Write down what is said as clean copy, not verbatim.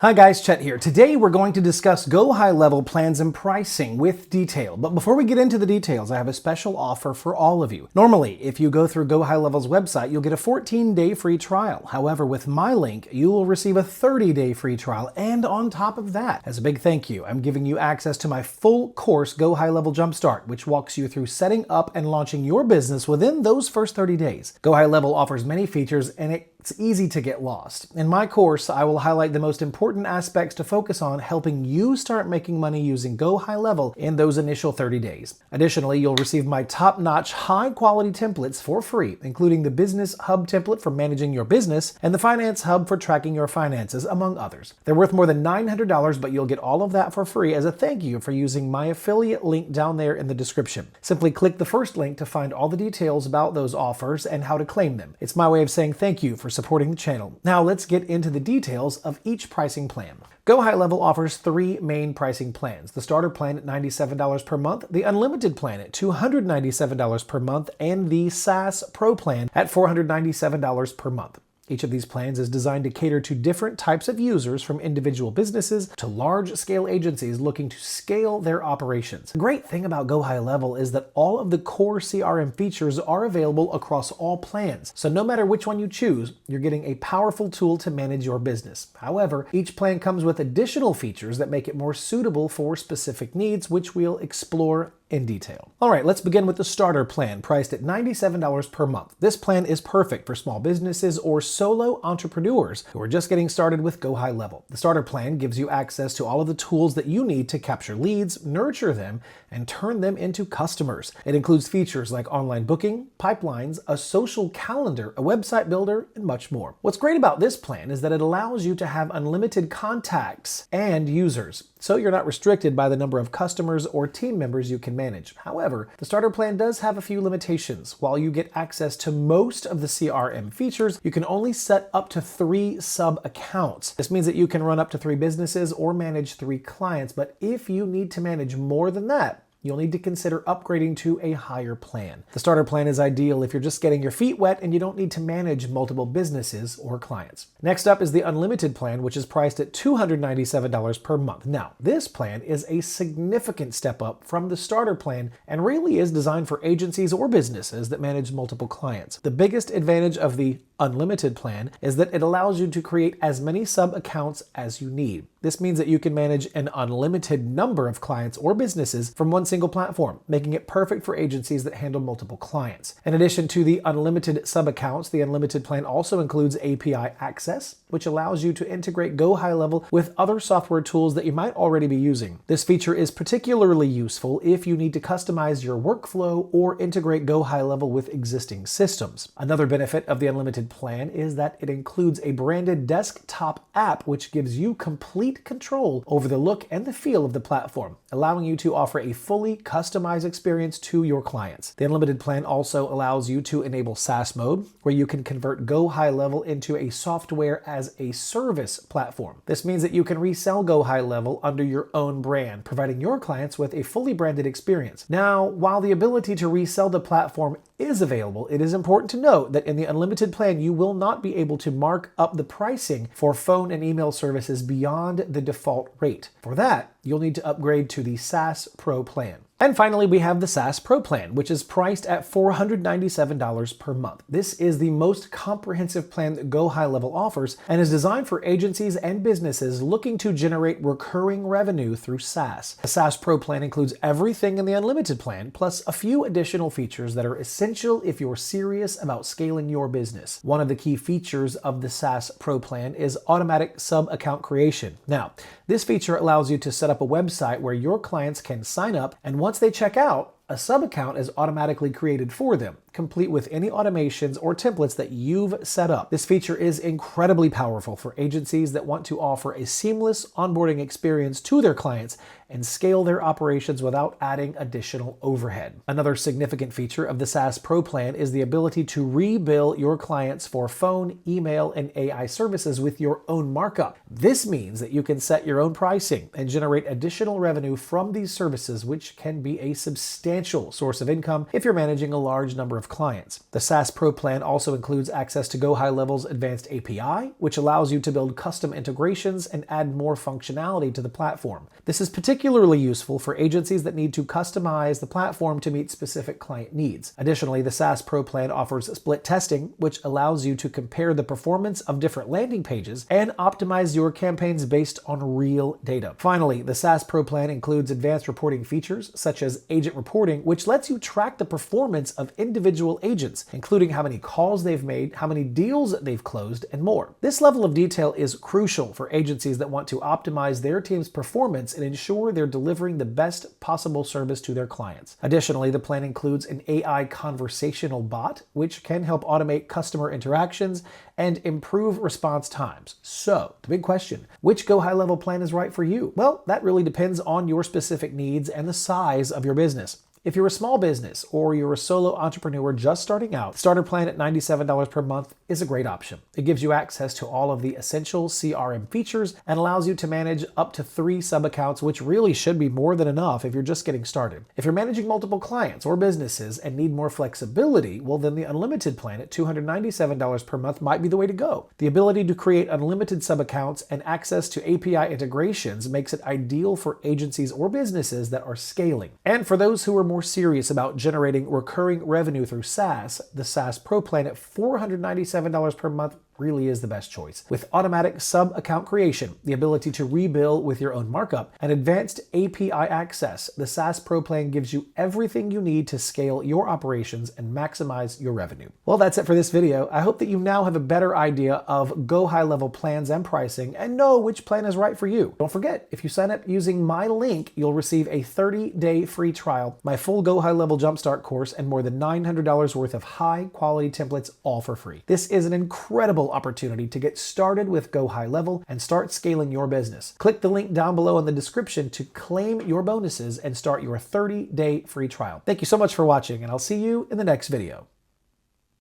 Hi guys, Chet here. Today we're going to discuss GoHighLevel plans and pricing with detail. But before we get into the details, I have a special offer for all of you. Normally, if you go through GoHighLevel's website, you'll get a 14-day free trial. However, with my link, you will receive a 30-day free trial. And on top of that, as a big thank you, I'm giving you access to my full course, GoHighLevel Jumpstart, which walks you through setting up and launching your business within those first 30 days. GoHighLevel offers many features and it's easy to get lost. In my course, I will highlight the most important aspects to focus on, helping you start making money using GoHighLevel in those initial 30 days. Additionally, you'll receive my top-notch, high-quality templates for free, including the Business Hub template for managing your business and the Finance Hub for tracking your finances, among others. They're worth more than $900, but you'll get all of that for free as a thank you for using my affiliate link down there in the description. Simply click the first link to find all the details about those offers and how to claim them. It's my way of saying thank you for supporting the channel. Now let's get into the details of each pricing plan. GoHighLevel offers three main pricing plans: the starter plan at $97 per month, the unlimited plan at $297 per month, and the SaaS Pro plan at $497 per month. Each of these plans is designed to cater to different types of users, from individual businesses to large-scale agencies looking to scale their operations. The great thing about GoHighLevel is that all of the core CRM features are available across all plans. So no matter which one you choose, you're getting a powerful tool to manage your business. However, each plan comes with additional features that make it more suitable for specific needs, which we'll explore in detail. All right, let's begin with the starter plan, priced at $97 per month. This plan is perfect for small businesses or solo entrepreneurs who are just getting started with GoHighLevel. The starter plan gives you access to all of the tools that you need to capture leads, nurture them, and turn them into customers. It includes features like online booking, pipelines, a social calendar, a website builder, and much more. What's great about this plan is that it allows you to have unlimited contacts and users, so you're not restricted by the number of customers or team members you can manage. However, the starter plan does have a few limitations. While you get access to most of the CRM features, you can only set up to 3 sub-accounts. This means that you can run up to 3 businesses or manage 3 clients, but if you need to manage more than that, you'll need to consider upgrading to a higher plan. The starter plan is ideal if you're just getting your feet wet and you don't need to manage multiple businesses or clients. Next up is the unlimited plan, which is priced at $297 per month. Now, this plan is a significant step up from the starter plan and really is designed for agencies or businesses that manage multiple clients. The biggest advantage of the unlimited plan is that it allows you to create as many sub-accounts as you need. This means that you can manage an unlimited number of clients or businesses from one single platform, making it perfect for agencies that handle multiple clients. In addition to the unlimited sub-accounts, the unlimited plan also includes API access, which allows you to integrate GoHighLevel with other software tools that you might already be using. This feature is particularly useful if you need to customize your workflow or integrate GoHighLevel with existing systems. Another benefit of the unlimited plan is that it includes a branded desktop app, which gives you complete control over the look and the feel of the platform, allowing you to offer a fully customized experience to your clients. The unlimited plan also allows you to enable SaaS mode, where you can convert GoHighLevel into a software as a service platform. This means that you can resell GoHighLevel under your own brand, providing your clients with a fully branded experience. Now, while the ability to resell the platform is available, it is important to note that in the unlimited plan, you will not be able to mark up the pricing for phone and email services beyond the default rate. For that, you'll need to upgrade to the SaaS Pro plan. And finally, we have the SaaS Pro plan, which is priced at $497 per month. This is the most comprehensive plan that GoHighLevel offers and is designed for agencies and businesses looking to generate recurring revenue through SaaS. The SaaS Pro plan includes everything in the unlimited plan, plus a few additional features that are essential if you're serious about scaling your business. One of the key features of the SaaS Pro plan is automatic sub-account creation. Now, this feature allows you to set up a website where your clients can sign up, and once they check out, a sub-account is automatically created for them, complete with any automations or templates that you've set up. This feature is incredibly powerful for agencies that want to offer a seamless onboarding experience to their clients and scale their operations without adding additional overhead. Another significant feature of the SaaS Pro plan is the ability to rebill your clients for phone, email, and AI services with your own markup. This means that you can set your own pricing and generate additional revenue from these services, which can be a substantial source of income if you're managing a large number of clients. The SaaS Pro plan also includes access to GoHighLevel's advanced API, which allows you to build custom integrations and add more functionality to the platform. This is particularly useful for agencies that need to customize the platform to meet specific client needs. Additionally, the SaaS Pro plan offers split testing, which allows you to compare the performance of different landing pages and optimize your campaigns based on real data. Finally, the SaaS Pro plan includes advanced reporting features such as agent reporting, which lets you track the performance of individual agents, including how many calls they've made, how many deals they've closed, and more. This level of detail is crucial for agencies that want to optimize their team's performance and ensure they're delivering the best possible service to their clients. Additionally, the plan includes an AI conversational bot, which can help automate customer interactions and improve response times. So, the big question, which GoHighLevel plan is right for you? Well, that really depends on your specific needs and the size of your business. If you're a small business or you're a solo entrepreneur just starting out, the starter plan at $97 per month is a great option. It gives you access to all of the essential CRM features and allows you to manage up to 3 sub-accounts, which really should be more than enough if you're just getting started. If you're managing multiple clients or businesses and need more flexibility, well then the unlimited plan at $297 per month might be the way to go. The ability to create unlimited sub-accounts and access to API integrations makes it ideal for agencies or businesses that are scaling. And for those who are more serious about generating recurring revenue through SaaS, the SaaS Pro plan at $497 per month really is the best choice. With automatic sub-account creation, the ability to rebill with your own markup, and advanced API access, the SaaS Pro plan gives you everything you need to scale your operations and maximize your revenue. Well, that's it for this video. I hope that you now have a better idea of GoHighLevel plans and pricing and know which plan is right for you. Don't forget, if you sign up using my link, you'll receive a 30-day free trial, my full GoHighLevel Jumpstart course, and more than $900 worth of high-quality templates, all for free. This is an incredible opportunity to get started with GoHighLevel and start scaling your business. Click the link down below in the description to claim your bonuses and start your 30-day free trial. Thank you so much for watching, and I'll see you in the next video.